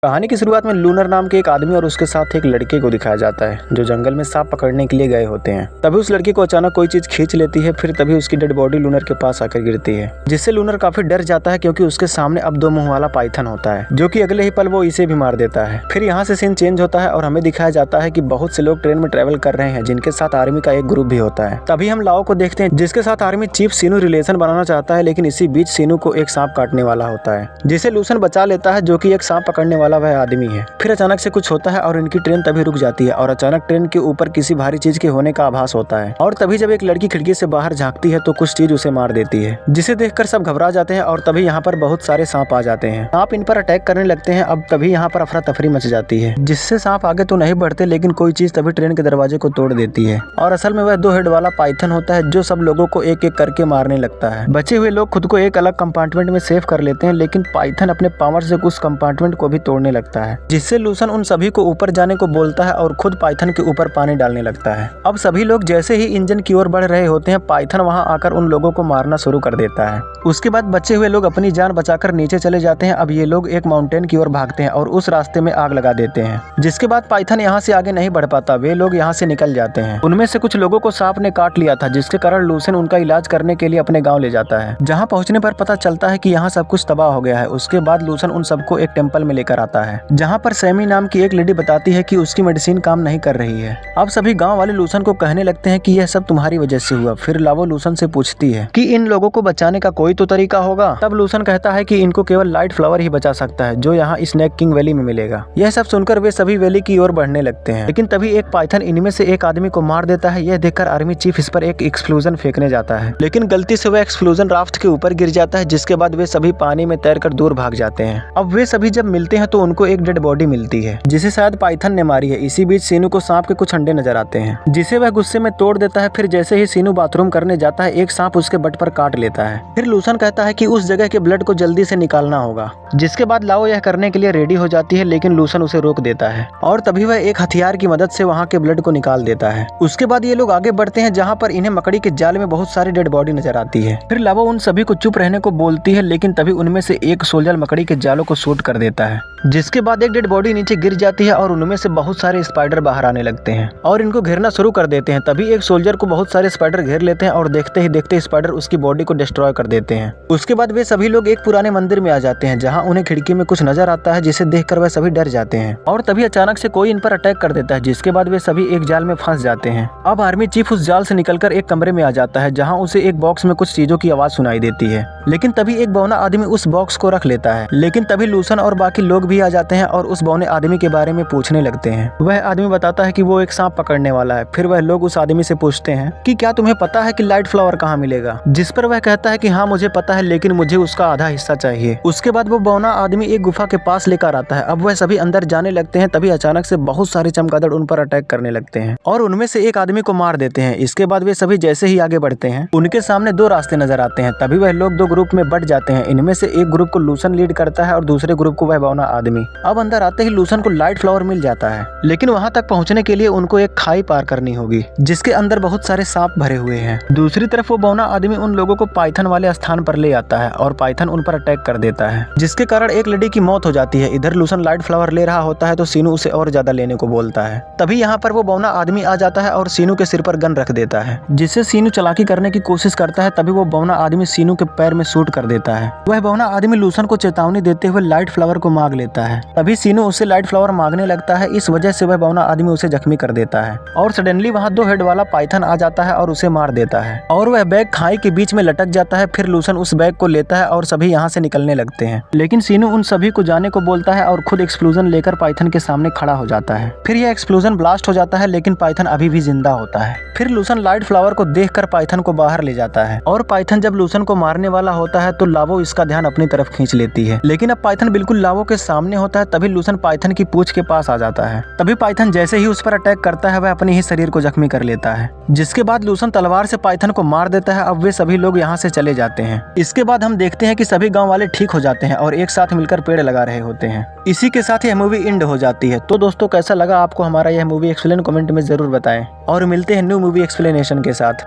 कहानी की शुरुआत में लूनर नाम के एक आदमी और उसके साथ एक लड़के को दिखाया जाता है जो जंगल में सांप पकड़ने के लिए गए होते हैं। तभी उस लड़के को अचानक कोई चीज खींच लेती है। फिर तभी उसकी डेड बॉडी लूनर के पास आकर गिरती है, जिससे लूनर काफी डर जाता है क्योंकि उसके सामने अब 2 मुंह वाला पाइथन होता है जो कि अगले ही पल वो इसे भी मार देता है। फिर यहाँ से सीन चेंज होता है और हमें दिखाया जाता है कि बहुत से लोग ट्रेन में ट्रेवल कर रहे हैं जिनके साथ आर्मी का एक ग्रुप भी होता है। तभी हम लाओ को देखते हैं जिसके साथ आर्मी चीफ सीनू रिलेशन बनाना चाहता है, लेकिन इसी बीच सीनू को एक सांप काटने वाला होता है जिसे लूसन बचा लेता है जो कि एक सांप पकड़ने वाला वह आदमी है। फिर अचानक से कुछ होता है और इनकी ट्रेन तभी रुक जाती है और अचानक ट्रेन के ऊपर किसी भारी चीज के होने का आभास होता है और तभी जब एक लड़की खिड़की से बाहर झांकती है तो कुछ चीज उसे मार देती है, जिसे देखकर सब घबरा जाते हैं और तभी यहाँ पर बहुत सारे सांप आ जाते हैं। सांप इन पर अटैक करने लगते हैं। अब तभी यहाँ पर अफरा तफरी मच जाती है, जिससे सांप आगे तो नहीं बढ़ते लेकिन कोई चीज तभी ट्रेन के दरवाजे को तोड़ देती है और असल में वह 2 हेड वाला पाइथन होता है जो सब लोगों को एक एक करके मारने लगता है। बचे हुए लोग खुद को एक अलग कंपार्टमेंट में सेव कर लेते हैं, लेकिन पाइथन अपने पावर से उस कंपार्टमेंट को भी तोड़ने लगता है, जिससे लूसन उन सभी को ऊपर जाने को बोलता है और खुद पाइथन के ऊपर पानी डालने लगता है। अब सभी लोग जैसे ही इंजन की ओर बढ़ रहे होते हैं, पाइथन वहां आकर उन लोगों को मारना शुरू कर देता है। उसके बाद बचे हुए लोग अपनी जान बचाकर नीचे चले जाते हैं। अब ये लोग एक माउंटेन की ओर भागते हैं और उस रास्ते में आग लगा देते हैं, जिसके बाद पाइथन यहाँ से आगे नहीं बढ़ पाता। वे लोग यहाँ से निकल जाते हैं। उनमें से कुछ लोगों को सांप ने काट लिया था, जिसके कारण लूसन उनका इलाज करने के लिए अपने गाँव ले जाता है। जहाँ पहुँचने पर पता चलता है कि यहाँ सब कुछ तबाह हो गया है। उसके बाद लूसन उन सबको एक टेम्पल में लेकर आता है, जहाँ पर सैमी नाम की एक लेडी बताती है कि उसकी मेडिसिन काम नहीं कर रही है। अब सभी गांव वाले लूसन को कहने लगते हैं कि यह सब तुम्हारी वजह से हुआ। फिर लावो लूसन से पूछती है कि इन लोगों को बचाने का कोई तो तरीका होगा। तब लूसन कहता है कि इनको केवल लाइट फ्लावर ही बचा सकता है जो यहाँ स्नैक किंग वैली में मिलेगा। यह सब सुनकर वे सभी वैली की ओर बढ़ने लगते हैं, लेकिन तभी एक पाइथन इनमें से एक आदमी को मार देता है। यह देखकर आर्मी चीफ इस पर एक एक्सप्लोजन फेंकने जाता है, लेकिन गलती से वह एक्सप्लोजन राफ्ट के ऊपर गिर जाता है, जिसके बाद वे सभी पानी में तैरकर दूर भाग जाते हैं। अब वे सभी जब मिलते हैं तो उनको एक डेड बॉडी मिलती है जिसे शायद पाइथन ने मारी है। इसी बीच सीनू को सांप के कुछ अंडे नजर आते हैं, जिसे वह गुस्से में तोड़ देता है। फिर जैसे ही सीनू बाथरूम करने जाता है, एक सांप उसके बट पर काट लेता है। फिर लूसन कहता है कि उस जगह के ब्लड को जल्दी से निकालना होगा, जिसके बाद लाओ यह करने के लिए रेडी हो जाती है, लेकिन लूसन उसे रोक देता है और तभी वह एक हथियार की मदद से वहाँ के ब्लड को निकाल देता है। उसके बाद ये लोग आगे बढ़ते हैं, जहाँ पर इन्हें मकड़ी के जाल में बहुत सारी डेड बॉडी नजर आती है। फिर लावो उन सभी को चुप रहने को बोलती है, लेकिन तभी उनमें से एक सोल्जर मकड़ी के जालों को शूट कर देता है, जिसके बाद एक डेड बॉडी नीचे गिर जाती है और उनमें से बहुत सारे स्पाइडर बाहर आने लगते हैं और इनको घेरना शुरू कर देते हैं। तभी एक सोल्जर को बहुत सारे स्पाइडर घेर लेते हैं और देखते ही देखते स्पाइडर उसकी बॉडी को डिस्ट्रॉय कर देते हैं। उसके बाद वे सभी लोग एक पुराने मंदिर में आ जाते हैं, जहां उन्हें खिड़की में कुछ नजर आता है, जिसे देखकर वह सभी डर जाते हैं और तभी अचानक से कोई इन पर अटैक कर देता है, जिसके बाद वे सभी एक जाल में फंस जाते हैं। अब आर्मी चीफ उस जाल से निकलकर एक कमरे में आ जाता है, जहाँ उसे एक बॉक्स में कुछ चीजों की आवाज सुनाई देती है, लेकिन तभी एक बौना आदमी उस बॉक्स को रख लेता है। लेकिन तभी लूसन और बाकी लोग भी आ जाते हैं और उस बौने आदमी के बारे में पूछने लगते हैं। वह आदमी बताता है कि वो एक सांप पकड़ने वाला है। फिर वह लोग उस आदमी से पूछते हैं कि क्या तुम्हें पता है कि लाइट फ्लावर कहाँ मिलेगा, जिस पर वह कहता है कि हाँ मुझे पता है, लेकिन मुझे उसका आधा हिस्सा चाहिए। उसके बाद वो बौना आदमी एक गुफा के पास लेकर आता है। अब वह सभी अंदर जाने लगते हैं। तभी अचानक से बहुत सारे चमगादड़ उन पर अटैक करने लगते हैं और उनमें से एक आदमी को मार देते हैं। इसके बाद वे सभी जैसे ही आगे बढ़ते हैं, उनके सामने 2 रास्ते नजर आते हैं। तभी वह लोग 2 ग्रुप में बट जाते हैं। इनमें से एक ग्रुप को लूसन लीड करता है और दूसरे ग्रुप को वह बौना आदमी। अब अंदर आते ही लूसन को लाइट फ्लावर मिल जाता है, लेकिन वहां तक पहुंचने के लिए उनको एक खाई पार करनी होगी, जिसके अंदर बहुत सारे सांप भरे हुए हैं। दूसरी तरफ वो बौना आदमी उन लोगों को पाइथन वाले स्थान पर ले आता है और पाइथन उन पर अटैक कर देता है, जिसके कारण एक लेडी की मौत हो जाती है। इधर लूसन लाइट फ्लावर ले रहा होता है तो सीनू उसे और ज्यादा लेने को बोलता है। तभी यहाँ पर वो बौना आदमी आ जाता है और सीनू के सिर पर गन रख देता है, जिससे सीनू चालाकी करने की कोशिश करता है। तभी वो बौना आदमी सीनू के पैर में शूट कर देता है। वह बौना आदमी लूसन को चेतावनी देते हुए लाइट फ्लावर को मांग लेता है। तभी सीनू उससे लाइट फ्लावर मांगने लगता है। इस वजह से वह बौना आदमी उसे जख्मी कर देता है और सडनली वहाँ 2 हेड वाला पाइथन आ जाता है और उसे मार देता है और वह बैग खाई के बीच में लटक जाता है। फिर लूसन उस बैग को लेता है और सभी यहाँ से निकलने लगते हैं, लेकिन सीनू उन सभी को जाने को बोलता है और खुद एक्सप्लोजन लेकर पाइथन के सामने खड़ा हो जाता है। फिर यह एक्सप्लोजन ब्लास्ट हो जाता है, लेकिन पाइथन अभी भी जिंदा होता है। फिर लूसन लाइट फ्लावर को देखकर पाइथन को बाहर ले जाता है और पाइथन जब लूसन को मारने वाला होता है तो लावो इसका ध्यान अपनी तरफ खींच लेती है, लेकिन अब पाइथन बिल्कुल लावो के सामने होता है। तभी लूसन पाइथन की पूंछ के पास आ जाता है। तभी पाइथन जैसे ही उस पर अटैक करता है, वह अपने ही शरीर को जख्मी कर लेता है, जिसके बाद लूसन तलवार से पाइथन को मार देता है। अब वे सभी लोग यहाँ से चले जाते हैं। इसके बाद हम देखते हैं कि सभी गाँव वाले ठीक हो जाते हैं और एक साथ मिलकर पेड़ लगा रहे होते हैं। इसी के साथ यह मूवी एंड हो जाती है। तो दोस्तों कैसा लगा आपको हमारा यह मूवी एक्सप्लेन, कमेंट में जरूर बताएं और मिलते हैं न्यू मूवी एक्सप्लेनेशन के साथ।